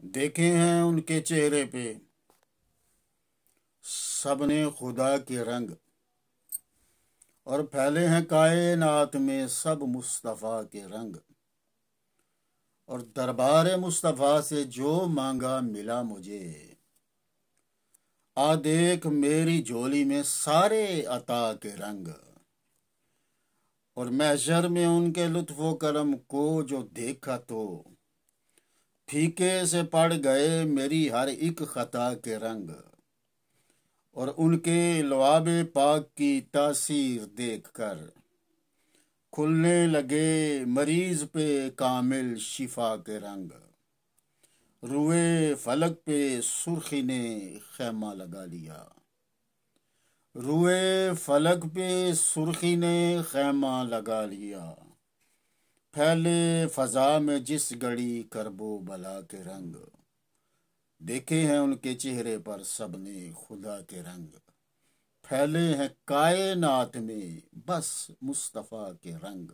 دیکھے ہیں ان کے چہرے پہ سب نے خدا کے رنگ، اور پھیلے ہیں کائنات میں سب مصطفیٰ کے رنگ، اور دربار مصطفیٰ سے جو مانگا ملا مجھے۔ آ دیکھ میری جھولی میں سارے عطا کے رنگ، اور محشر میں ان کے لطف و کرم کو جو دیکھا تو پھیکے سے پڑ گئے میری ہر ایک خطا کے رنگ، اور ان کے لعاب پاک کی تاثیر دیکھ کر کھلنے لگے مریض پہ کامل شفا کے رنگ۔ روئے فلک پہ سرخی نے خیمہ لگا لیا، روئے فلک پہ سرخی نے خیمہ لگا لیا، پھیلے فضا میں جس گھڑی کرب و بلا کے رنگ۔ دیکھے ہیں ان کے چہرے پر سب نے خدا کے رنگ، پھیلے ہیں کائنات میں بس مصطفیٰ کے رنگ۔